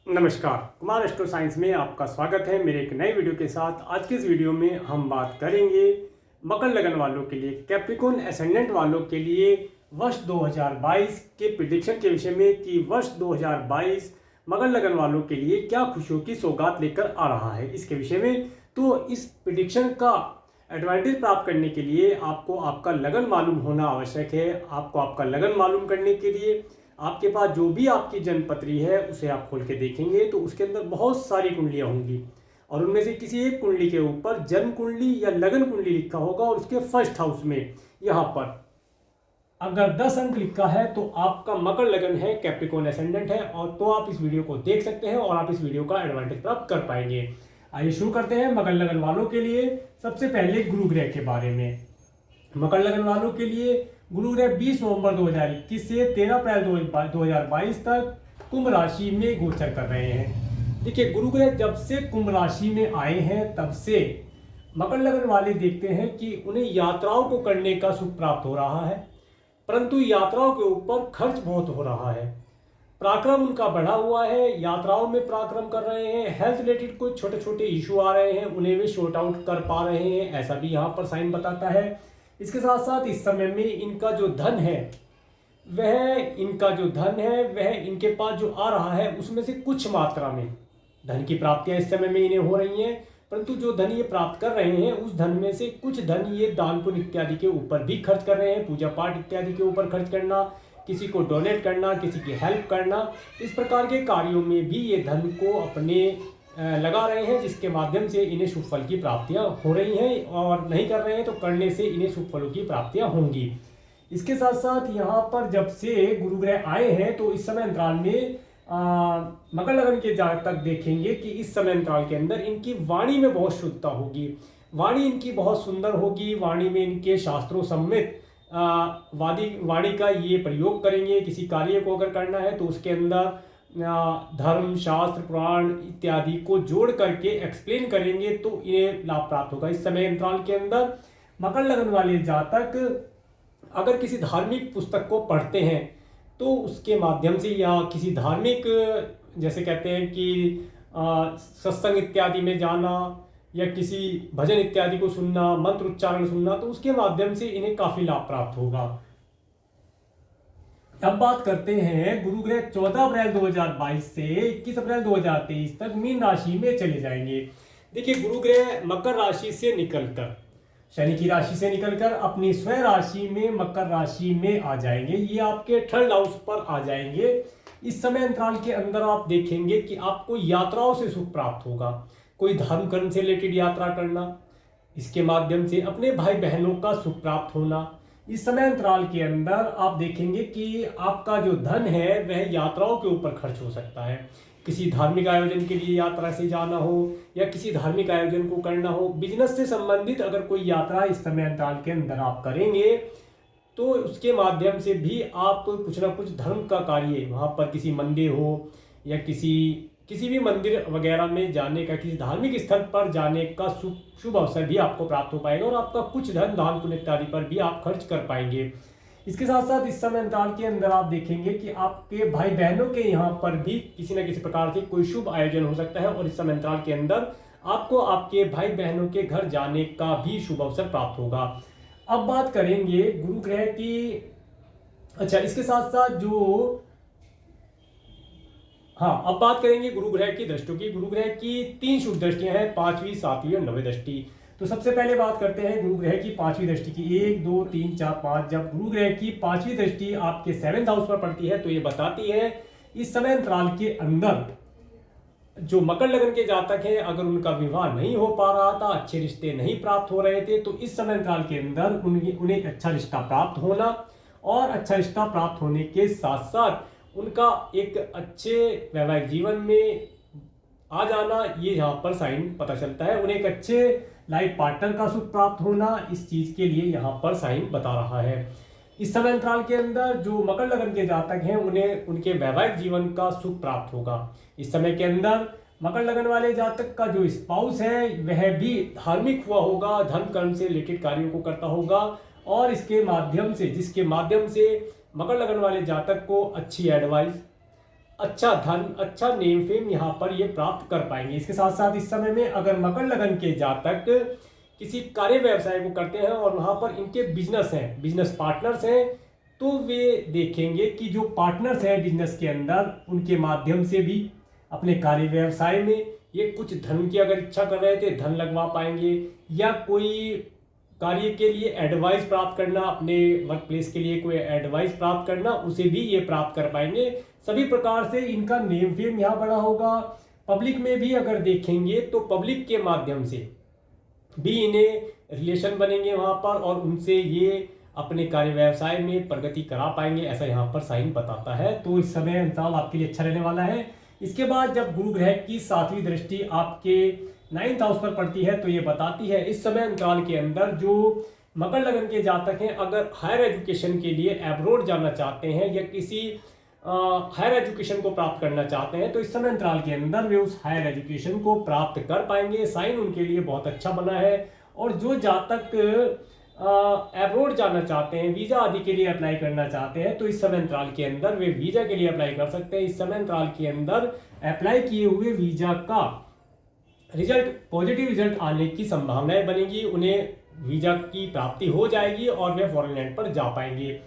नमस्कार, Kumar astro science में आपका स्वागत है मेरे एक नई वीडियो के साथ। आज की इस वीडियो में हम बात करेंगे मकर लगन वालों के लिए, कैप्रिकॉर्न एसेंडेंट वालों के लिए वर्ष 2022 के प्रिडिक्शन के विषय में कि वर्ष 2022 मकर लगन वालों के लिए क्या खुशियों की सौगात लेकर आ रहा है इसके विषय में। तो इस प्रिडिक्शन का एडवांटेज प्राप्त करने के लिए आपको आपका लगन मालूम होना आवश्यक है। आपको आपका लगन मालूम करने के लिए आपके पास जो भी आपकी जन्मपत्री है उसे आप खोल के देखेंगे तो उसके अंदर बहुत सारी कुंडलियां होंगी और उनमें से किसी एक कुंडली के ऊपर जन्म कुंडली या लगन कुंडली लिखा होगा और उसके फर्स्ट हाउस में यहाँ पर अगर 10 अंक लिखा है तो आपका मकर लगन है, कैप्रिकॉर्न एसेंडेंट है। और तो आप इस वीडियो को देख सकते हैं और आप इस वीडियो का एडवांटेज प्राप्त कर पाएंगे। आइए शुरू करते हैं मकर लगन वालों के लिए। सबसे पहले गुरु ग्रह के बारे में। मकर लगन वालों के लिए गुरु ग्रह 20 नवंबर 2021 से 13 अप्रैल 2022 तक कुंभ राशि में गोचर कर रहे हैं। देखिए, गुरु ग्रह जब से कुंभ राशि में आए हैं तब से मकर लगन वाले देखते हैं कि उन्हें यात्राओं को करने का सुख प्राप्त हो रहा है, परंतु यात्राओं के ऊपर खर्च बहुत हो रहा है। पराक्रम उनका बढ़ा हुआ है, यात्राओं में पराक्रम कर रहे हैं। हेल्थ रिलेटेड कुछ छोटे छोटे इशू आ रहे हैं, उन्हें वे शॉर्ट आउट कर पा रहे हैं, ऐसा भी यहाँ पर साइन बताता है। इसके साथ साथ इस समय में इनका जो धन है वह इनके पास जो आ रहा है उसमें से कुछ मात्रा में धन की प्राप्तियां इस समय में इन्हें हो रही हैं, परंतु जो धन ये प्राप्त कर रहे हैं उस धन में से कुछ धन ये दान पुण्य इत्यादि के ऊपर भी खर्च कर रहे हैं। पूजा पाठ इत्यादि के ऊपर खर्च करना, किसी को डोनेट करना, किसी की हेल्प करना, इस प्रकार के कार्यों में भी ये धन को अपने लगा रहे हैं, जिसके माध्यम से इन्हें शुभ फल की प्राप्तियां हो रही हैं। और नहीं कर रहे हैं तो करने से इन्हें शुभ फलों की प्राप्तियां होंगी। इसके साथ साथ यहाँ पर जब से गुरु ग्रह आए हैं तो इस समय अंतराल में मकर लगन के जातक देखेंगे कि इस समय अंतराल के अंदर इनकी वाणी में बहुत शुद्धता होगी, वाणी इनकी बहुत सुंदर होगी। वाणी में इनके शास्त्रों सम्मित वाणी का ये प्रयोग करेंगे। किसी कार्य को अगर करना है तो उसके अंदर धर्म, शास्त्र, पुराण इत्यादि को जोड़ करके एक्सप्लेन करेंगे तो इन्हें लाभ प्राप्त होगा। इस समय अंतराल के अंदर मकर लगन वाले जातक अगर किसी धार्मिक पुस्तक को पढ़ते हैं तो उसके माध्यम से, या किसी धार्मिक जैसे कहते हैं कि सत्संग इत्यादि में जाना या किसी भजन इत्यादि को सुनना, मंत्र उच्चारण सुनना, तो उसके माध्यम से इन्हें काफी लाभ प्राप्त होगा। अब बात करते हैं गुरु ग्रह 14 अप्रैल 2022 से 21 अप्रैल 2023 तक मीन राशि में चले जाएंगे। देखिए, गुरु ग्रह मकर राशि से निकलकर, शनि की राशि से निकलकर अपनी स्वयं राशि में मकर राशि में आ जाएंगे। ये आपके थर्ड हाउस पर आ जाएंगे। इस समय अंतराल के अंदर आप देखेंगे कि आपको यात्राओं से सुख प्राप्त होगा। कोई धर्म कर्म से रिलेटेड यात्रा करना, इसके माध्यम से अपने भाई बहनों का सुख प्राप्त होना। इस समय अंतराल के अंदर आप देखेंगे कि आपका जो धन है वह यात्राओं के ऊपर खर्च हो सकता है। किसी धार्मिक आयोजन के लिए यात्रा से जाना हो या किसी धार्मिक आयोजन को करना हो, बिजनेस से संबंधित अगर कोई यात्रा इस समय अंतराल के अंदर आप करेंगे तो उसके माध्यम से भी आप कुछ ना कुछ धर्म का कार्य, वहाँ पर किसी मंदिर हो या किसी भी मंदिर वगैरह में जाने का, किसी धार्मिक स्थल पर जाने का शुभ अवसर भी आपको प्राप्त हो पाएगा और आपका कुछ धन दान पुण्य इत्यादि पर भी आप खर्च कर पाएंगे। इसके साथ साथ इस समय अंतराल के अंदर आप देखेंगे कि आपके भाई बहनों के यहाँ पर भी किसी न किसी प्रकार से कोई शुभ आयोजन हो सकता है और इस समय अंतराल के अंदर आपको आपके भाई बहनों के घर जाने का भी शुभ अवसर प्राप्त होगा। अब बात करेंगे गुरु ग्रह की। अच्छा, इसके साथ साथ अब बात करेंगे गुरु ग्रह की दृष्टियों की। गुरु ग्रह की 3 शुभ दृष्टियां हैं, 5वीं, 7वीं और 9वीं दृष्टि। तो सबसे पहले बात करते हैं गुरु ग्रह की 5वीं दृष्टि की। 1, 2, 3, 4, 5। जब गुरु ग्रह की 5वीं दृष्टि आपके 7th हाउस पर पड़ती है तो ये बताती है इस समय अंतराल के अंदर जो मकर लगन के जातक हैं, अगर उनका विवाह नहीं हो पा रहा था, अच्छे रिश्ते नहीं प्राप्त हो रहे थे, तो इस समय अंतराल के अंदर उन्हें अच्छा रिश्ता प्राप्त होना और अच्छा रिश्ता प्राप्त होने के साथ साथ उनका एक अच्छे वैवाहिक जीवन में आ जाना, ये यहाँ पर साइन पता चलता है। उन्हें एक अच्छे लाइफ पार्टनर का सुख प्राप्त होना, इस चीज के लिए यहाँ पर साइन बता रहा है। इस समय अंतराल के अंदर जो मकर लगन के जातक हैं उन्हें उनके वैवाहिक जीवन का सुख प्राप्त होगा। इस समय के अंदर मकर लगन वाले जातक का जो स्पाउस है वह भी धार्मिक हुआ होगा, धर्म कर्म से रिलेटेड कार्यों को करता होगा और जिसके माध्यम से मकर लगन वाले जातक को अच्छी एडवाइस, अच्छा धन, अच्छा नेम फेम यहाँ पर ये प्राप्त कर पाएंगे। इसके साथ साथ इस समय में अगर मकर लगन के जातक किसी कार्य व्यवसाय को करते हैं और वहाँ पर इनके बिजनेस हैं, बिजनेस पार्टनर्स हैं, तो वे देखेंगे कि जो पार्टनर्स हैं बिजनेस के अंदर, उनके माध्यम से भी अपने कार्य व्यवसाय में ये कुछ धन की अगर इच्छा कर रहे थे धन लगवा पाएंगे, या कोई कार्य के लिए एडवाइस प्राप्त करना, अपने वर्क प्लेस के लिए कोई एडवाइस प्राप्त करना, उसे भी ये प्राप्त कर पाएंगे। सभी प्रकार से इनका नेम फेम यहाँ बड़ा होगा। पब्लिक में भी अगर देखेंगे तो पब्लिक के माध्यम से भी इन्हें रिलेशन बनेंगे वहाँ पर, और उनसे ये अपने कार्य व्यवसाय में प्रगति करा पाएंगे, ऐसा यहाँ पर साइन बताता है। तो इस समय अंतराल आपके लिए अच्छा रहने वाला है। इसके बाद जब गुरु ग्रह की 7वीं दृष्टि आपके 9th हाउस पर पड़ती है तो ये बताती है इस समय अंतराल के अंदर जो मकर लगन के जातक हैं, अगर हायर एजुकेशन के लिए एब्रोड जाना चाहते हैं या किसी हायर एजुकेशन को प्राप्त करना चाहते हैं, तो इस समय अंतराल के अंदर वे उस हायर एजुकेशन को प्राप्त कर पाएंगे। साइन उनके लिए बहुत अच्छा बना है। और जो जातक एब्रोड जाना चाहते हैं, वीजा आदि के लिए अप्लाई करना चाहते हैं, तो इस समय अंतराल के अंदर वे वीजा के लिए अप्लाई कर सकते हैं। इस समय अंतराल के अंदर अप्लाई किए हुए वीजा का रिजल्ट, पॉजिटिव रिजल्ट आने की संभावनाएं बनेगी, उन्हें वीजा की प्राप्ति हो जाएगी और वे फॉरेन लैंड पर जा पाएंगे।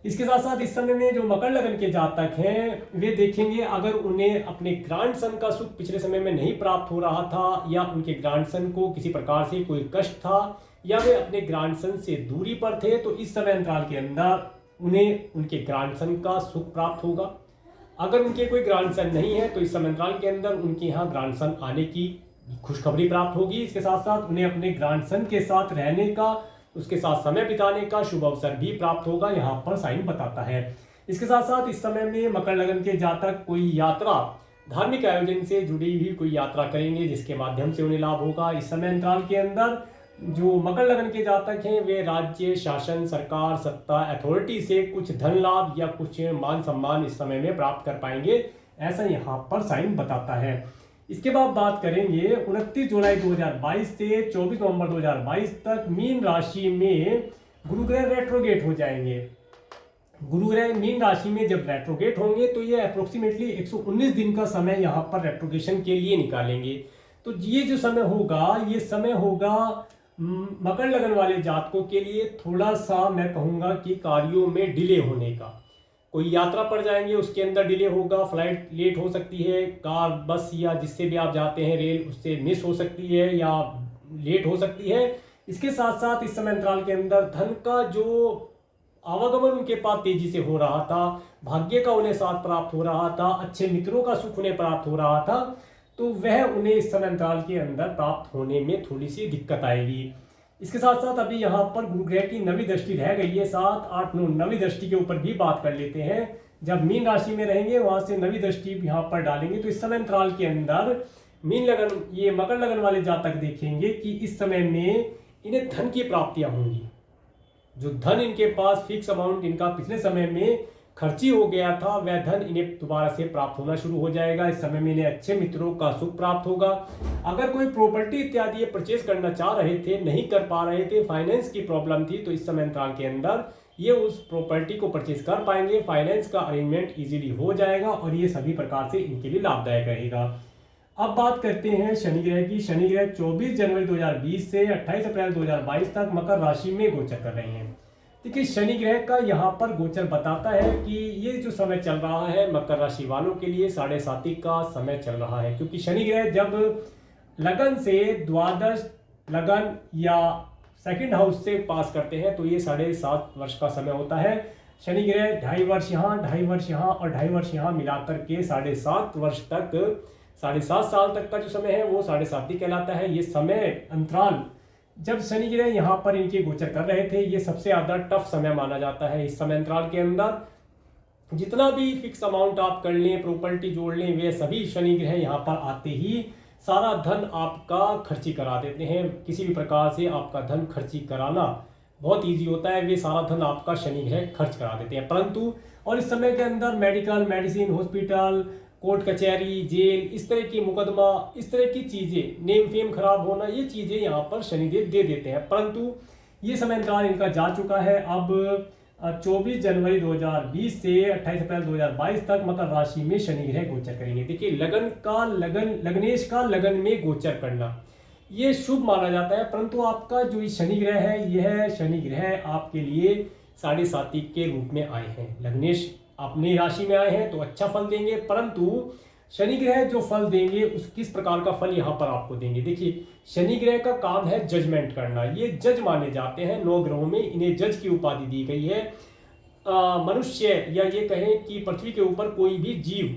इसके साथ साथ इस समय में जो मकर लगन के जातक हैं वे देखेंगे अगर उन्हें अपने ग्रैंडसन का सुख पिछले समय में नहीं प्राप्त हो रहा था, या उनके ग्रैंडसन को किसी प्रकार से कोई कष्ट था, या वे अपने ग्रैंडसन से दूरी पर थे, तो इस समय अंतराल के अंदर उन्हें उनके ग्रैंडसन का सुख प्राप्त होगा। अगर उनके कोई ग्रैंडसन नहीं है तो इस समय अंतराल के अंदर उनके यहाँ ग्रैंडसन आने की खुशखबरी प्राप्त होगी। इसके साथ साथ उन्हें अपने ग्रैंडसन के साथ रहने का, उसके साथ समय बिताने का शुभ अवसर भी प्राप्त होगा, यहाँ पर साइन बताता है। इसके साथ साथ इस समय में मकर लगन के जातक कोई यात्रा, धार्मिक आयोजन से जुड़ी हुई कोई यात्रा करेंगे जिसके माध्यम से उन्हें लाभ होगा। इस समय अंतराल के अंदर जो मकर लगन के जातक हैं वे राज्य शासन, सरकार, सत्ता, अथॉरिटी से कुछ धन लाभ या कुछ मान सम्मान इस समय में प्राप्त कर पाएंगे, ऐसा यहाँ पर साइन बताता है। इसके बाद बात करेंगे 29 जुलाई 2022 से 24 नवंबर 2022 तक मीन राशि में गुरु ग्रह रेट्रोगेट हो जाएंगे। गुरु ग्रह मीन राशि में जब रेट्रोगेट होंगे तो ये अप्रोक्सीमेटली 119 दिन का समय यहाँ पर रेट्रोगेशन के लिए निकालेंगे। तो ये जो समय होगा, ये समय होगा मकर लगन वाले जातकों के लिए थोड़ा सा, मैं कहूँगा कि कार्यों में डिले होने का। कोई यात्रा पर जाएंगे उसके अंदर डिले होगा, फ्लाइट लेट हो सकती है, कार, बस या जिससे भी आप जाते हैं, रेल, उससे मिस हो सकती है या लेट हो सकती है। इसके साथ साथ इस समय अंतराल के अंदर धन का जो आवागमन उनके पास तेजी से हो रहा था, भाग्य का उन्हें साथ प्राप्त हो रहा था, अच्छे मित्रों का सुख उन्हें प्राप्त हो रहा था, तो वह उन्हें इस समय अंतराल के अंदर प्राप्त होने में थोड़ी सी दिक्कत आएगी। इसके साथ साथ अभी यहाँ पर गुरु ग्रह की 9वीं दृष्टि रह गई है। 7, 8, 9 9वीं दृष्टि के ऊपर भी बात कर लेते हैं। जब मीन राशि में रहेंगे वहां से 9वीं दृष्टि यहाँ पर डालेंगे, तो इस समय अंतराल के अंदर मीन लगन, ये मकर लगन वाले जातक देखेंगे कि इस समय में इन्हें धन की प्राप्तियां होंगी। जो धन इनके पास फिक्स अमाउंट इनका पिछले समय में खर्ची हो गया था, वह धन इन्हें दोबारा से प्राप्त होना शुरू हो जाएगा। इस समय में इन्हें अच्छे मित्रों का सुख प्राप्त होगा। अगर कोई प्रॉपर्टी इत्यादि ये परचेज करना चाह रहे थे, नहीं कर पा रहे थे, फाइनेंस की प्रॉब्लम थी, तो इस समय अंतराल के अंदर ये उस प्रॉपर्टी को परचेज कर पाएंगे। फाइनेंस का अरेंजमेंट इजीली हो जाएगा और ये सभी प्रकार से इनके लिए लाभदायक रहेगा। अब बात करते हैं शनि ग्रह की। शनि ग्रह 24 जनवरी 2020 से 28 अप्रैल 2022 तक मकर राशि में गोचर कर रहे हैं। देखिए, शनि ग्रह का यहाँ पर गोचर बताता है कि ये जो समय चल रहा है मकर राशि वालों के लिए 7.5 का समय चल रहा है, क्योंकि शनि ग्रह जब लगन से द्वादश लगन या सेकंड हाउस से पास करते हैं तो ये 7.5 वर्ष का समय होता है। शनि ग्रह 2.5 वर्ष यहाँ, 2.5 वर्ष यहाँ और 2.5 वर्ष यहाँ मिलाकर के 7.5 वर्ष तक, 7.5 साल तक का जो समय है वो 7.5 कहलाता है। ये समय अंतराल जब शनि ग्रह यहाँ पर इनके गोचर कर रहे थे, ये सबसे ज़्यादा टफ समय माना जाता है। इस समय अंतराल के अंदर जितना भी फिक्स अमाउंट आप कर लें, प्रॉपर्टी जोड़ लें, वे सभी शनि ग्रह यहाँ पर आते ही सारा धन आपका खर्ची करा देते हैं। किसी भी प्रकार से आपका धन खर्ची कराना बहुत ईजी होता है, वे सारा धन आपका शनि ग्रह खर्च करा देते हैं। परंतु और इस समय के अंदर मेडिकल, मेडिसिन, हॉस्पिटल, कोर्ट कचहरी, जेल, इस तरह की मुकदमा, इस तरह की चीज़ें, नेम फेम खराब होना, ये चीज़ें यहाँ पर शनिदेव दे देते हैं। परंतु ये समय अंतराल इनका जा चुका है। अब 24 जनवरी 2020 से 28 अप्रैल 2022 तक मकर राशि में शनि ग्रह गोचर करेंगे। देखिए लग्नेश का लगन में गोचर करना ये शुभ माना जाता है, परंतु आपका जो ये शनि ग्रह है, यह शनि ग्रह आपके लिए 7.5 के रूप में आए हैं। लग्नेश अपनी राशि में आए हैं तो अच्छा फल देंगे, परंतु शनि ग्रह जो फल देंगे उस किस प्रकार का फल यहाँ पर आपको देंगे। देखिए शनि ग्रह का काम है जजमेंट करना, ये जज माने जाते हैं 9 ग्रहों में, इन्हें जज की उपाधि दी गई है। मनुष्य या ये कहें कि पृथ्वी के ऊपर कोई भी जीव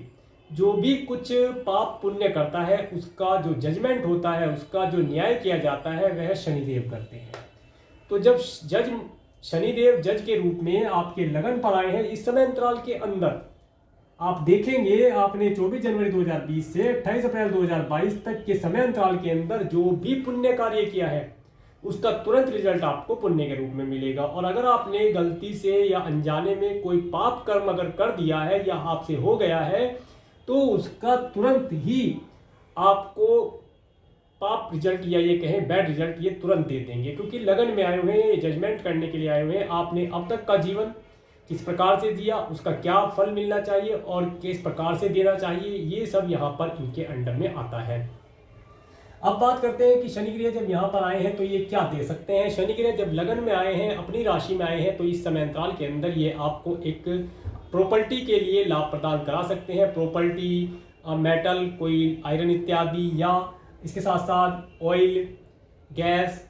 जो भी कुछ पाप पुण्य करता है उसका जो जजमेंट होता है, उसका जो न्याय किया जाता है, वह शनिदेव करते हैं। तो जब शनिदेव जज के रूप में आपके लगन पर आए हैं, इस समय अंतराल के अंदर आप देखेंगे आपने 24 जनवरी 2020 से 28 अप्रैल 2022 तक के समय अंतराल के अंदर जो भी पुण्य कार्य किया है उसका तुरंत रिजल्ट आपको पुण्य के रूप में मिलेगा। और अगर आपने गलती से या अनजाने में कोई पाप कर्म अगर कर दिया है या आपसे हो गया है तो उसका तुरंत ही आपको पाप रिजल्ट या ये कहें बैड रिजल्ट ये तुरंत दे देंगे, क्योंकि लगन में आए हुए हैं, जजमेंट करने के लिए आए हुए हैं। आपने अब तक का जीवन किस प्रकार से दिया, उसका क्या फल मिलना चाहिए और किस प्रकार से देना चाहिए, ये सब यहाँ पर इनके अंडर में आता है। अब बात करते हैं कि शनि ग्रह जब यहाँ पर आए हैं तो ये क्या दे सकते हैं। शनि ग्रह जब लगन में आए हैं, अपनी राशि में आए हैं, तो इस समय अंतराल के अंदर ये आपको एक प्रॉपर्टी के लिए लाभ प्रदान करा सकते हैं। प्रॉपर्टी, मेटल, कोई आयरन इत्यादि, या इसके साथ साथ ऑयल, गैस,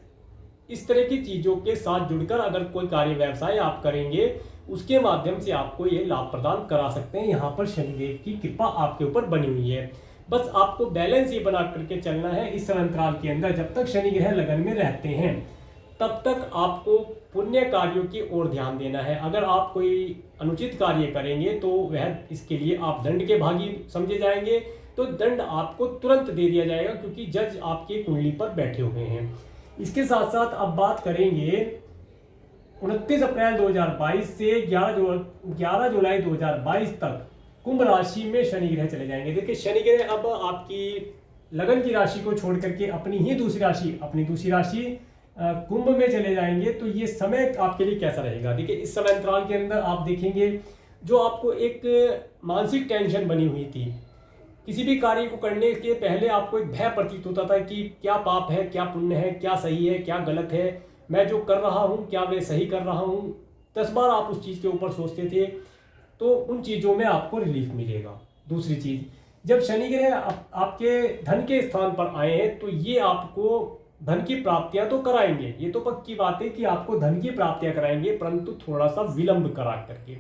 इस तरह की चीज़ों के साथ जुड़कर अगर कोई कार्य व्यवसाय आप करेंगे उसके माध्यम से आपको ये लाभ प्रदान करा सकते हैं। यहाँ पर शनिदेव की कृपा आपके ऊपर बनी हुई है। बस आपको बैलेंस ये बना करके चलना है इस समय अंतराल के अंदर। जब तक शनि ग्रह लगन में रहते हैं तब तक आपको पुण्य कार्यों की ओर ध्यान देना है। अगर आप कोई अनुचित कार्य करेंगे तो वह इसके लिए आप दंड के भागी समझे जाएंगे, तो दंड आपको तुरंत दे दिया जाएगा, क्योंकि जज आपकी कुंडली पर बैठे हुए हैं। इसके साथ साथ अब बात करेंगे 29 अप्रैल 2022 से 11 जुलाई 2022 तक कुंभ राशि में शनि ग्रह चले जाएंगे। देखिए शनि ग्रह अब आपकी लगन की राशि को छोड़ करके अपनी दूसरी राशि कुंभ में चले जाएंगे। तो ये समय आपके लिए कैसा रहेगा। देखिए इस समय अंतराल के अंदर आप देखेंगे जो आपको एक मानसिक टेंशन बनी हुई थी, किसी भी कार्य को करने के पहले आपको एक भय प्रतीत होता था कि क्या पाप है, क्या पुण्य है, क्या सही है, क्या गलत है, मैं जो कर रहा हूँ क्या मैं सही कर रहा हूँ। 10 बार आप उस चीज़ के ऊपर सोचते थे, तो उन चीज़ों में आपको रिलीफ मिलेगा। दूसरी चीज़, जब शनि ग्रह आपके धन के स्थान पर आए हैं तो ये आपको धन की प्राप्तियां तो कराएंगे, ये तो पक्की बात है कि आपको धन की प्राप्तियां कराएंगे, परंतु थोड़ा सा विलंब करा करके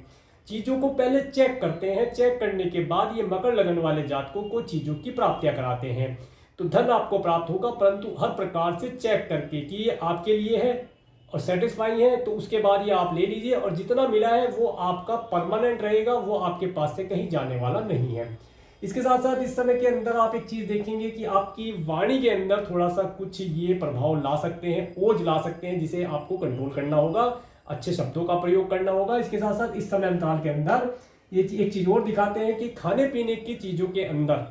चीज़ों को पहले चेक करते हैं। चेक करने के बाद ये मकर लगन वाले जातकों को चीज़ों की प्राप्तियां कराते हैं। तो धन आपको प्राप्त होगा, परंतु हर प्रकार से चेक करके कि ये आपके लिए है और सेटिस्फाई है, तो उसके बाद ये आप ले लीजिए। और जितना मिला है वो आपका परमानेंट रहेगा, वो आपके पास से कहीं जाने वाला नहीं है। इसके साथ साथ इस समय के अंदर आप एक चीज़ देखेंगे कि आपकी वाणी के अंदर थोड़ा सा कुछ ये प्रभाव ला सकते हैं, ओझ ला सकते हैं, जिसे आपको कंट्रोल करना होगा, अच्छे शब्दों का प्रयोग करना होगा। इसके साथ साथ इस समय अंतराल के अंदर ये एक चीज़ और दिखाते हैं कि खाने पीने की चीज़ों के अंदर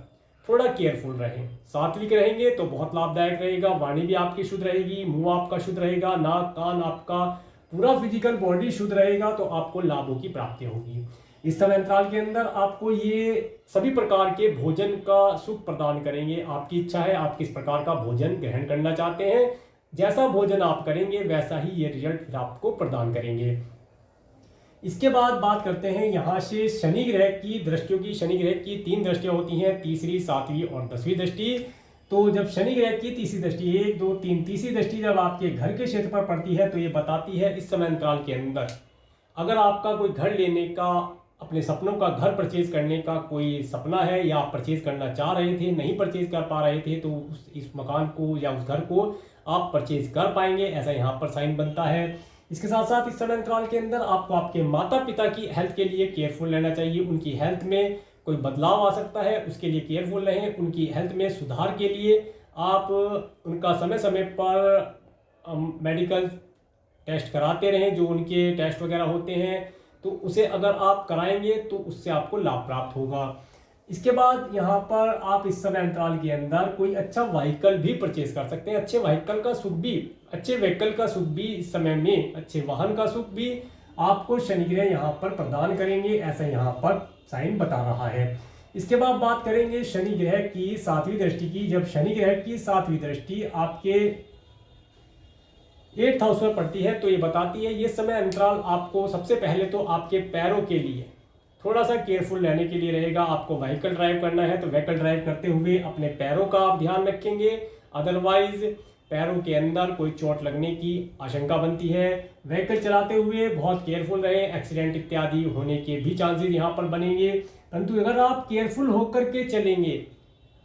थोड़ा केयरफुल रहें। सात्विक रहेंगे तो बहुत लाभदायक रहेगा। वाणी भी आपकी शुद्ध रहेगी, मुंह आपका शुद्ध रहेगा, नाक कान आपका पूरा फिजिकल बॉडी शुद्ध रहेगा, तो आपको लाभों की प्राप्ति होगी। इस समय अंतराल के अंदर आपको ये सभी प्रकार के भोजन का सुख प्रदान करेंगे। आपकी इच्छा है आप किस प्रकार का भोजन ग्रहण करना चाहते हैं, जैसा भोजन आप करेंगे वैसा ही ये रिजल्ट आपको प्रदान करेंगे। इसके बाद बात करते हैं यहाँ से शनि ग्रह की दृष्टियों की। शनि ग्रह की 3 दृष्टियाँ होती हैं, तीसरी, 7वीं और 10वीं दृष्टि। तो जब शनि ग्रह की तीसरी दृष्टि 1, 2, 3 तीसरी दृष्टि जब आपके घर के क्षेत्र पर पड़ती है तो ये बताती है इस समय अंतराल के अंदर अगर आपका कोई घर लेने का, अपने सपनों का घर परचेज करने का कोई सपना है, या आप परचेज करना चाह रहे थे नहीं परचेज कर पा रहे थे, तो इस मकान को या उस घर को आप परचेज कर पाएंगे, ऐसा यहाँ पर साइन बनता है। इसके साथ साथ इस समय अंतराल के अंदर आपको आपके माता पिता की हेल्थ के लिए केयरफुल रहना चाहिए। उनकी हेल्थ में कोई बदलाव आ सकता है, उसके लिए केयरफुल रहें। उनकी हेल्थ में सुधार के लिए आप उनका समय समय पर मेडिकल टेस्ट कराते रहें, जो उनके टेस्ट वगैरह होते हैं, तो उसे अगर आप कराएंगे तो उससे आपको लाभ प्राप्त होगा। इसके बाद यहाँ पर आप इस समय अंतराल के अंदर कोई अच्छा व्हीकल भी परचेज कर सकते हैं। अच्छे व्हीकल का सुख भी इस समय में, अच्छे वाहन का सुख भी आपको शनि ग्रह यहाँ पर प्रदान करेंगे, ऐसा यहाँ पर साइन बता रहा है। इसके बाद बात करेंगे शनि ग्रह की 7वीं दृष्टि की। जब शनि ग्रह की 7वीं दृष्टि आपके 8th हाउस पर पड़ती है तो ये बताती है ये समय अंतराल आपको सबसे पहले तो आपके पैरों के लिए थोड़ा सा केयरफुल रहने के लिए रहेगा। आपको व्हीकल ड्राइव करना है तो व्हीकल ड्राइव करते हुए अपने पैरों का आप ध्यान रखेंगे, अदरवाइज पैरों के अंदर कोई चोट लगने की आशंका बनती है। व्हीकल चलाते हुए बहुत केयरफुल रहें, एक्सीडेंट इत्यादि होने के भी चांसेस यहाँ पर बनेंगे। परंतु अगर आप केयरफुल होकर के चलेंगे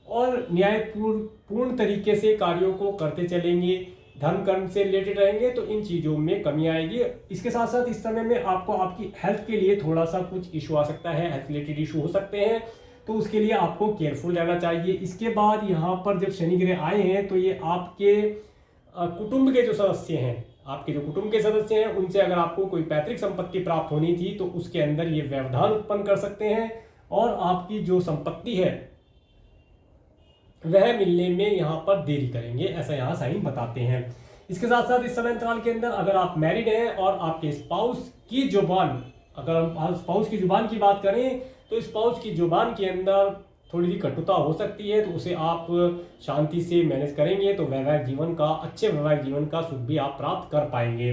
और न्यायपूर्ण तरीके से कार्यों को करते चलेंगे, धर्म कर्म से रिलेटेड रहेंगे तो इन चीज़ों में कमी आएगी। इसके साथ साथ इस समय में आपको आपकी हेल्थ के लिए थोड़ा सा कुछ इशू आ सकता है, हेल्थ रिलेटेड इशू हो सकते हैं, तो उसके लिए आपको केयरफुल रहना चाहिए। इसके बाद यहाँ पर जब शनि ग्रह आए हैं तो ये आपके कुटुंब के जो सदस्य हैं, आपके जो कुटुंब के सदस्य हैं उनसे अगर आपको कोई पैतृक संपत्ति प्राप्त होनी थी तो उसके अंदर ये व्यवधान उत्पन्न कर सकते हैं और आपकी जो संपत्ति है वह मिलने में यहाँ पर देरी करेंगे, ऐसा यहाँ साइन बताते हैं। इसके साथ साथ इस समय अंतराल के अंदर अगर आप मैरिड हैं और आपके स्पाउस की जुबान, अगर हम स्पाउस की जुबान की बात करें तो स्पाउस की जुबान के अंदर थोड़ी सी कटुता हो सकती है, तो उसे आप शांति से मैनेज करेंगे तो वैवाहिक जीवन का, अच्छे वैवाहिक जीवन का सुख भी आप प्राप्त कर पाएंगे।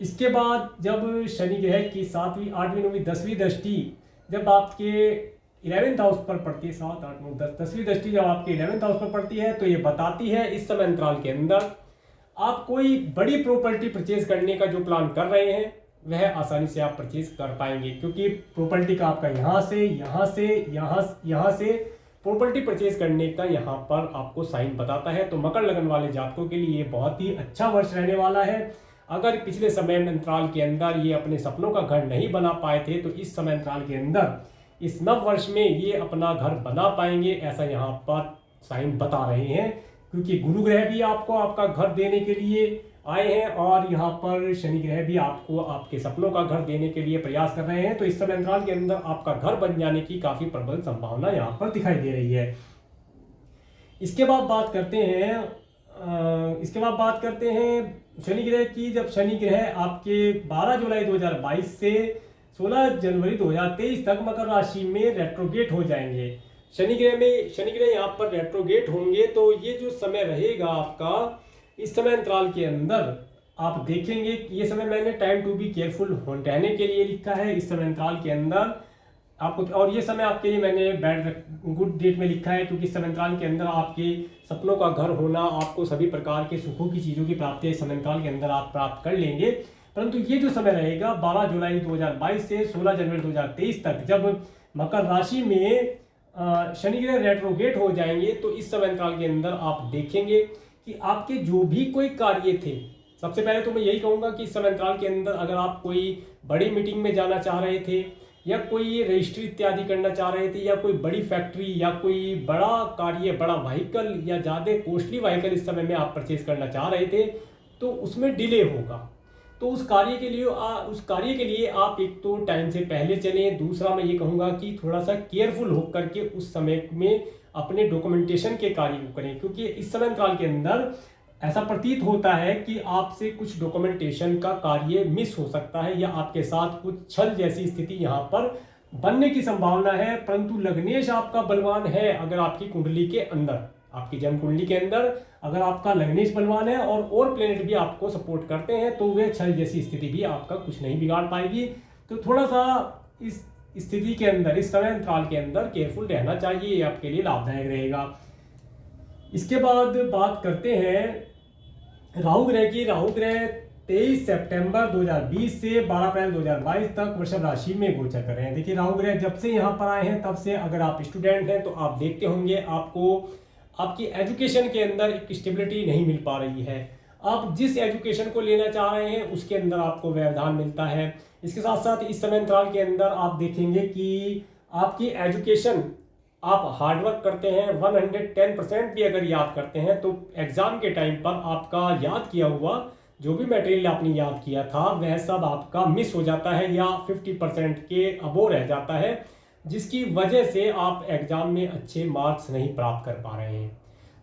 इसके बाद जब शनि ग्रह की 7वीं, 8वीं, 9वीं, 10वीं दृष्टि जब आपके 11th हाउस पर पड़ती है, 7, 8, 9, 10, 10वीं दृष्टि जब आपके 11th हाउस पर पड़ती है तो ये बताती है इस समय अंतराल के अंदर आप कोई बड़ी प्रॉपर्टी परचेज करने का जो प्लान कर रहे हैं वह आसानी से आप परचेज कर पाएंगे, क्योंकि प्रॉपर्टी का आपका यहाँ से प्रॉपर्टी परचेज करने का यहाँ पर आपको साइन बताता है। तो मकर लगन वाले जातकों के लिए बहुत ही अच्छा वर्ष रहने वाला है। अगर पिछले समय अंतराल के अंदर ये अपने सपनों का घर नहीं बना पाए थे तो इस समय अंतराल के अंदर इस नव वर्ष में ये अपना घर बना पाएंगे, ऐसा यहाँ पर साइन बता रहे हैं, क्योंकि गुरु ग्रह भी आपको आपका घर देने के लिए आए हैं और यहाँ पर शनि ग्रह भी आपको आपके सपनों का घर देने के लिए प्रयास कर रहे हैं। तो इस समय अंतराल के अंदर आपका घर बन जाने की काफी प्रबल संभावना यहाँ पर दिखाई दे रही है। इसके बाद बात करते हैं शनि ग्रह की। जब शनि ग्रह आपके 12 जुलाई 2022 से 16 जनवरी 2023 तक मकर राशि में रेट्रोगेट हो जाएंगे। शनि ग्रह यहाँ पर रेट्रोगेट होंगे तो ये जो समय रहेगा आपका, इस समय अंतराल के अंदर आप देखेंगे कि ये समय मैंने टाइम टू बी केयरफुल रहने के लिए लिखा है इस समय अंतराल के अंदर आपको, और ये समय आपके लिए मैंने गुड डेट में लिखा है, क्योंकि इस समय अंतराल के अंदर आपके सपनों का घर होना, आपको सभी प्रकार के सुखों की चीज़ों की प्राप्ति इस समय अंतराल के अंदर आप प्राप्त कर लेंगे। परंतु ये जो समय रहेगा 12 जुलाई 2022 से 16 जनवरी 2023 तक, जब मकर राशि में शनि ग्रह रेट्रोगेट हो जाएंगे तो इस समय अंतराल के अंदर आप देखेंगे कि आपके जो भी कोई कार्य थे, सबसे पहले तो मैं यही कहूँगा कि इस समय अंतराल के अंदर अगर आप कोई बड़ी मीटिंग में जाना चाह रहे थे या कोई रजिस्ट्री इत्यादि करना चाह रहे थे या कोई बड़ी फैक्ट्री या कोई बड़ा कार्य, बड़ा व्हीकल या ज़्यादा कॉस्टली व्हीकल इस समय में आप परचेज करना चाह रहे थे तो उसमें डिले होगा। तो उस कार्य के लिए आप एक तो टाइम से पहले चलें। दूसरा मैं ये कहूँगा कि थोड़ा सा केयरफुल होकर के उस समय में अपने डॉक्यूमेंटेशन के कार्य को करें, क्योंकि इस समय अंतराल के अंदर ऐसा प्रतीत होता है कि आपसे कुछ डॉक्यूमेंटेशन का कार्य मिस हो सकता है या आपके साथ कुछ छल जैसी स्थिति यहाँ पर बनने की संभावना है। परंतु लग्नेश आपका बलवान है, अगर आपकी कुंडली के अंदर, आपकी जन्म कुंडली के अंदर अगर आपका लग्नेश बलवान है और प्लेनेट भी आपको सपोर्ट करते हैं तो वे छल जैसी स्थिति भी आपका कुछ नहीं बिगाड़ पाएगी। तो थोड़ा सा इस स्थिति के अंदर, इस समय अंतराल के अंदर केयरफुल रहना चाहिए, ये आपके लिए लाभदायक रहेगा। इसके बाद बात करते हैं राहु ग्रह की। राहु ग्रह 23 सितंबर 2020 से 12 अप्रैल 2022 तक वृषभ राशि में गोचर कर रहे हैं। देखिए राहु ग्रह जब से यहाँ पर आए हैं तब से, अगर आप स्टूडेंट हैं तो आप देखते होंगे आपको आपकी एजुकेशन के अंदर एक स्टेबिलिटी नहीं मिल पा रही है। आप जिस एजुकेशन को लेना चाह रहे हैं उसके अंदर आपको व्यवधान मिलता है। इसके साथ साथ इस समय अंतराल के अंदर आप देखेंगे कि आपकी एजुकेशन, आप हार्डवर्क करते हैं, 110% भी अगर याद करते हैं तो एग्जाम के टाइम पर आपका याद किया हुआ जो भी मटेरियल आपने याद किया था वह सब आपका मिस हो जाता है या 50% के अबोव रह जाता है, जिसकी वजह से आप एग्जाम में अच्छे मार्क्स नहीं प्राप्त कर पा रहे हैं।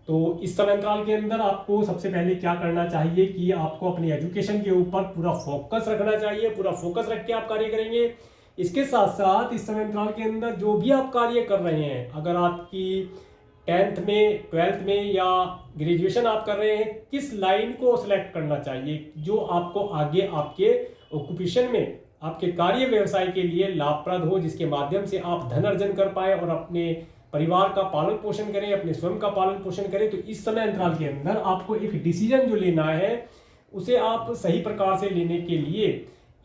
तो इस समय अंतराल के अंदर आपको सबसे पहले क्या करना चाहिए कि आपको अपनी एजुकेशन के ऊपर पूरा फोकस रखना चाहिए, पूरा फोकस रख के आप कार्य करेंगे। इसके साथ साथ इस समय अंतराल के अंदर जो भी आप कार्य कर रहे हैं, अगर आपकी 10th में 12th में या ग्रेजुएशन आप कर रहे हैं, किस लाइन को सिलेक्ट करना चाहिए जो आपको आगे आपके ऑक्यूपेशन में, आपके कार्य व्यवसाय के लिए लाभप्रद हो, जिसके माध्यम से आप धन अर्जन कर पाए और अपने परिवार का पालन पोषण करें, अपने स्वयं का पालन पोषण करें। तो इस समय अंतराल के अंदर आपको एक डिसीजन जो लेना है उसे आप सही प्रकार से लेने के लिए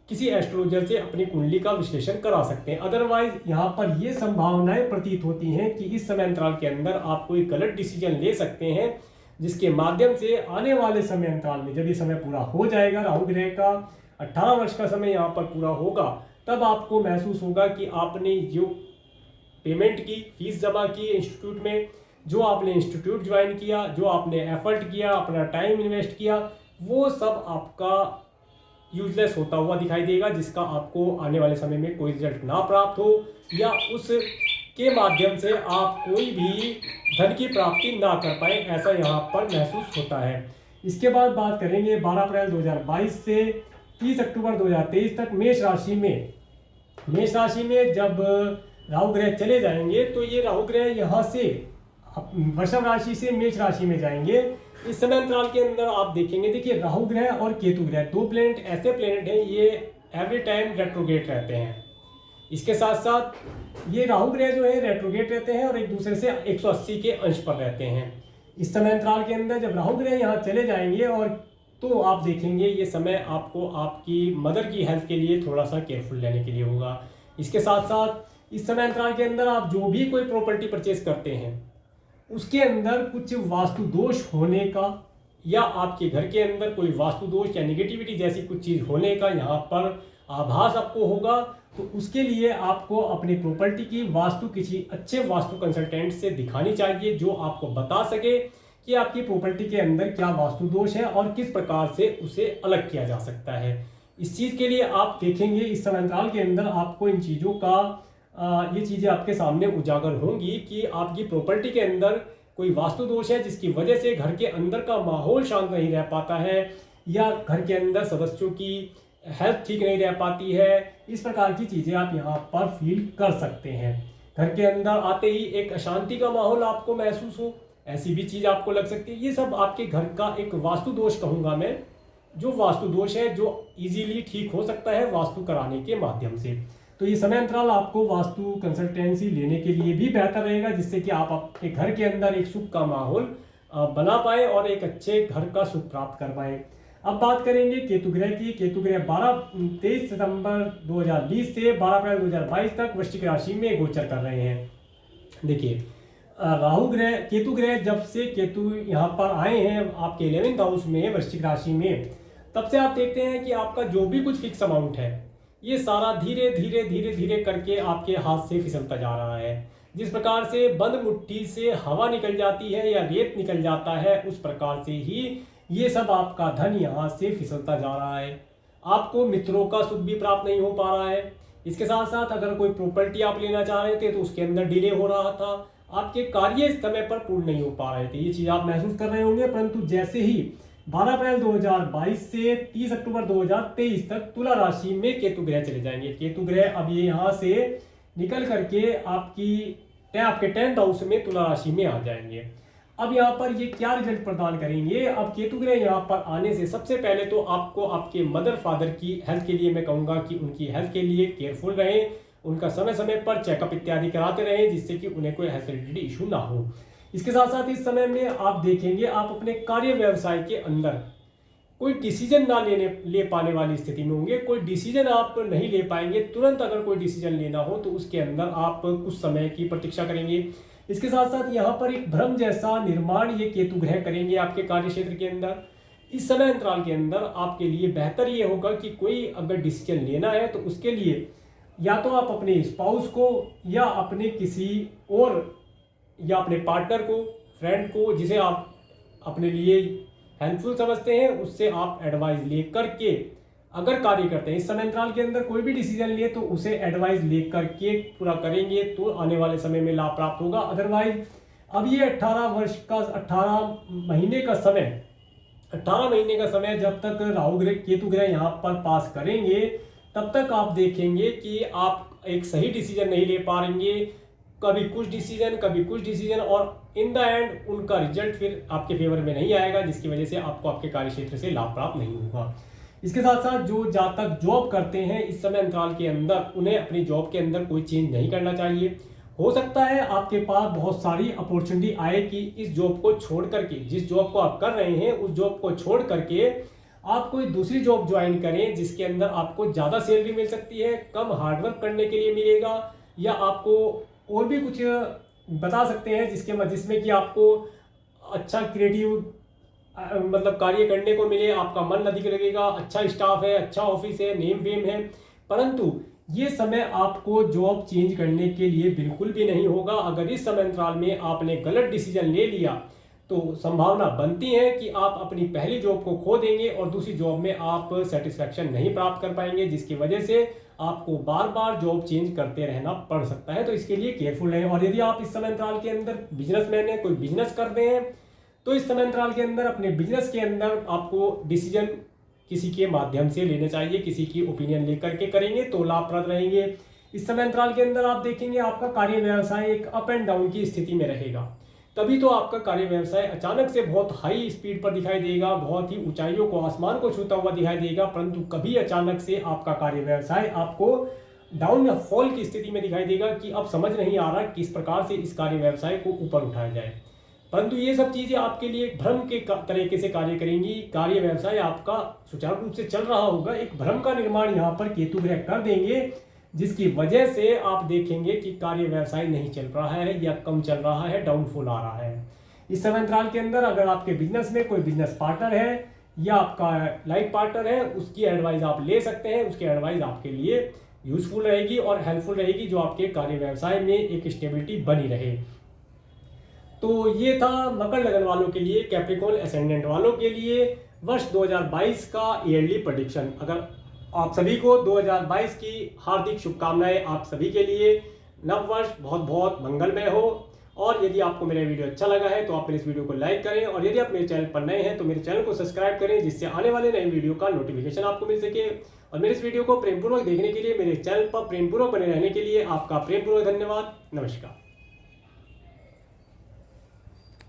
किसी एस्ट्रोलॉजर से अपनी कुंडली का विश्लेषण करा सकते हैं। अदरवाइज यहाँ पर ये संभावनाएं प्रतीत होती हैं कि इस समय अंतराल के अंदर आप कोई गलत डिसीजन ले सकते हैं, जिसके माध्यम से आने वाले समय अंतराल में जब ये समय पूरा हो जाएगा, राहु ग्रह का 18 वर्ष का समय यहाँ पर पूरा होगा, तब आपको महसूस होगा कि आपने जो पेमेंट की, फीस जमा की इंस्टीट्यूट में, जो आपने इंस्टीट्यूट ज्वाइन किया, जो आपने एफर्ट किया, अपना टाइम इन्वेस्ट किया, वो सब आपका यूजलेस होता हुआ दिखाई देगा, जिसका आपको आने वाले समय में कोई रिजल्ट ना प्राप्त हो या उस के माध्यम से आप कोई भी धन की प्राप्ति ना कर पाए, ऐसा यहाँ पर महसूस होता है। इसके बाद बात करेंगे 12 अप्रैल 2022 से 30 अक्टूबर 2023 तक मेष राशि में। मेष राशि में जब राहु ग्रह चले जाएंगे तो ये राहु ग्रह यहाँ से वृषभ राशि से मेष राशि में जाएंगे। इस समय अंतराल के अंदर आप देखेंगे, देखिए राहु ग्रह और केतु ग्रह दो प्लेनेट ऐसे प्लेनेट हैं, ये एवरी टाइम रेट्रोगेट रहते हैं। इसके साथ साथ ये राहु ग्रह जो है रेट्रोगेट रहते हैं और एक दूसरे से 180 के अंश पर रहते हैं। इस समय अंतराल के अंदर जब राहु ग्रह यहाँ चले जाएंगे और तो आप देखेंगे ये समय आपको आपकी मदर की हेल्थ के लिए थोड़ा सा केयरफुल रहने के लिए होगा। इसके साथ साथ इस समय अंतराल के अंदर आप जो भी कोई प्रॉपर्टी परचेज करते हैं उसके अंदर कुछ वास्तु दोष होने का या आपके घर के अंदर कोई वास्तु दोष या नेगेटिविटी जैसी कुछ चीज़ होने का यहाँ पर आभास आपको होगा। तो उसके लिए आपको अपनी प्रॉपर्टी की वास्तु किसी अच्छे वास्तु कंसल्टेंट से दिखानी चाहिए, जो आपको बता सके कि आपकी प्रॉपर्टी के अंदर क्या वास्तु दोष है और किस प्रकार से उसे अलग किया जा सकता है। इस चीज़ के लिए आप देखेंगे इस समय अंतराल के अंदर आपको इन चीज़ों का ये चीज़ें आपके सामने उजागर होंगी कि आपकी प्रॉपर्टी के अंदर कोई वास्तु दोष है जिसकी वजह से घर के अंदर का माहौल शांत नहीं रह पाता है या घर के अंदर सदस्यों की हेल्थ ठीक नहीं रह पाती है। इस प्रकार की चीज़ें आप यहाँ पर फील कर सकते हैं। घर के अंदर आते ही एक अशांति का माहौल आपको महसूस हो, ऐसी भी चीज़ आपको लग सकती है। ये सब आपके घर का एक वास्तु दोष कहूँगा मैं, जो वास्तु दोष है जो इजीली ठीक हो सकता है वास्तु कराने के माध्यम से। तो ये समय अंतराल आपको वास्तु कंसल्टेंसी लेने के लिए भी बेहतर रहेगा, जिससे कि आप अपने घर के अंदर एक सुख का माहौल बना पाए और एक अच्छे घर का सुख प्राप्त कर पाए। अब बात करेंगे केतु ग्रह की। केतु ग्रह 23 सितंबर 2020 से 12 अप्रैल 2022 तक वृश्चिक राशि में गोचर कर रहे हैं। देखिए राहु ग्रह, केतु ग्रह जब से केतु यहाँ पर आए हैं आपके 11th हाउस में वृश्चिक राशि में, तब से आप देखते हैं कि आपका जो भी कुछ फिक्स अमाउंट है ये सारा धीरे धीरे धीरे धीरे करके आपके हाथ से फिसलता जा रहा है। जिस प्रकार से बंद मुट्ठी से हवा निकल जाती है या रेत निकल जाता है, उस प्रकार से ही ये सब आपका धन यहाँ से फिसलता जा रहा है। आपको मित्रों का सुख भी प्राप्त नहीं हो पा रहा है। इसके साथ साथ अगर कोई प्रॉपर्टी आप लेना चाह रहे थे तो उसके अंदर डिले हो रहा था, आपके कार्य समय पर पूर्ण नहीं हो पा रहे थे। ये चीज़ आप महसूस कर रहे होंगे। परंतु जैसे ही 12 अप्रैल 2022 से 30 अक्टूबर 2023 तक तुला राशि में केतु ग्रह चले जाएंगे। केतु ग्रह अब ये यहाँ से निकल करके आपके 10th हाउस में तुला राशि में आ जाएंगे। अब यहाँ पर ये क्या रिजल्ट प्रदान करेंगे? अब केतु ग्रह यहाँ पर आने से सबसे पहले तो आपको आपके मदर फादर की हेल्थ के लिए मैं कहूँगा कि उनकी हेल्थ के लिए केयरफुल रहें, उनका समय समय पर चेकअप इत्यादि कराते रहें, जिससे कि उन्हें कोई हेल्थ रिलेटेड इशू ना हो। इसके साथ साथ इस समय में आप देखेंगे आप अपने कार्य व्यवसाय के अंदर कोई डिसीजन ना ले पाने वाली स्थिति में होंगे। कोई डिसीजन आप नहीं ले पाएंगे। तुरंत अगर कोई डिसीजन लेना हो तो उसके अंदर आप कुछ समय की प्रतीक्षा करेंगे। इसके साथ साथ यहाँ पर एक भ्रम जैसा निर्माण ये केतु ग्रह करेंगे आपके कार्य क्षेत्र के अंदर। इस समय अंतराल के अंदर आपके लिए बेहतर ये होगा कि कोई अगर डिसीजन लेना है तो उसके लिए या तो आप अपने स्पाउस को या अपने किसी और या अपने पार्टनर को, फ्रेंड को, जिसे आप अपने लिए हेल्पफुल समझते हैं, उससे आप एडवाइस ले करके अगर कार्य करते हैं। इस समय अंतराल के अंदर कोई भी डिसीजन लिए तो उसे एडवाइस ले करके पूरा करेंगे तो आने वाले समय में लाभ प्राप्त होगा। अदरवाइज अब ये 18 वर्ष का 18 महीने का समय 18 महीने का समय जब तक राहु ग्रह केतु ग्रह यहाँ पर पास करेंगे तब तक आप देखेंगे कि आप एक सही डिसीजन नहीं ले पाएंगे, कभी कुछ डिसीजन और इन द एंड उनका रिजल्ट फिर आपके फेवर में नहीं आएगा, जिसकी वजह से आपको आपके कार्य क्षेत्र से लाभ प्राप्त नहीं होगा। इसके साथ साथ जो जातक जॉब करते हैं इस समय अंतराल के अंदर उन्हें अपनी जॉब के अंदर कोई चेंज नहीं करना चाहिए। हो सकता है आपके पास बहुत सारी अपॉर्चुनिटी आए कि इस जॉब को छोड़ करके, जिस जॉब को आप कर रहे हैं उस जॉब को छोड़ करके आप कोई दूसरी जॉब ज्वाइन करें जिसके अंदर आपको ज़्यादा सैलरी मिल सकती है, कम हार्डवर्क करने के लिए मिलेगा, या आपको और भी कुछ बता सकते हैं जिसमें कि आपको अच्छा क्रिएटिव मतलब कार्य करने को मिले, आपका मन अधिक लगेगा, अच्छा स्टाफ है, अच्छा ऑफिस है, नेम वेम है। परंतु ये समय आपको जॉब चेंज करने के लिए बिल्कुल भी नहीं होगा। अगर इस समय अंतराल में आपने गलत डिसीजन ले लिया तो संभावना बनती है कि आप अपनी पहली जॉब को खो देंगे और दूसरी जॉब में आप सेटिस्फैक्शन नहीं प्राप्त कर पाएंगे, जिसकी वजह से आपको बार बार जॉब चेंज करते रहना पड़ सकता है। तो इसके लिए केयरफुल रहें। और यदि आप इस समय अंतराल के अंदर बिजनेसमैन हैं, कोई बिजनेस कर रहे हैं, तो इस समय अंतराल के अंदर अपने बिजनेस के अंदर आपको डिसीजन किसी के माध्यम से लेने चाहिए, किसी की ओपिनियन लेकर के करेंगे तो लाभप्रद रहेंगे। इस समय अंतराल के अंदर आप देखेंगे आपका कार्य व्यवसाय एक अप एंड डाउन की स्थिति में रहेगा। कभी तो आपका कार्य व्यवसाय अचानक से बहुत हाई स्पीड पर दिखाई देगा, बहुत ही ऊंचाइयों को, आसमान को छूता हुआ दिखाई देगा, परंतु कभी अचानक से आपका कार्य व्यवसाय आपको डाउन या फॉल की स्थिति में दिखाई देगा कि अब समझ नहीं आ रहा किस प्रकार से इस कार्य व्यवसाय को ऊपर उठाया जाए। परंतु ये सब चीजें आपके लिए भ्रम के तरीके से कार्य करेंगी। कार्य व्यवसाय आपका सुचारू रूप से चल रहा होगा, एक भ्रम का निर्माण यहाँ पर केतु ग्रह कर देंगे, जिसकी वजह से आप देखेंगे कि कार्य व्यवसाय नहीं चल रहा है या कम चल रहा है, डाउनफॉल आ रहा है। इस समय अंतराल के अंदर अगर आपके बिजनेस में कोई बिजनेस पार्टनर है या आपका लाइफ पार्टनर है, उसकी एडवाइस आप ले सकते हैं। उसकी एडवाइस आपके लिए यूजफुल रहेगी और हेल्पफुल रहेगी, जो आपके कार्य व्यवसाय में एक स्टेबिलिटी बनी रहे। तो ये था मकर लगन वालों के लिए, कैप्रिकॉर्न एसेंडेंट वालों के लिए वर्ष 2022 का ईयरली प्रेडिक्शन। अगर आप सभी को 2022 की हार्दिक शुभकामनाएं। आप सभी के लिए नव वर्ष बहुत बहुत मंगलमय हो। और यदि आपको मेरा वीडियो अच्छा लगा है तो आप मेरे इस वीडियो को लाइक करें, और यदि आप मेरे चैनल पर नए हैं तो मेरे चैनल को सब्सक्राइब करें, जिससे आने वाले नए वीडियो का नोटिफिकेशन आपको मिल सके। और मेरे इस वीडियो को प्रेमपूर्वक देखने के लिए, मेरे चैनल पर प्रेमपूर्वक बने रहने के लिए आपका प्रेमपूर्वक धन्यवाद। नमस्कार।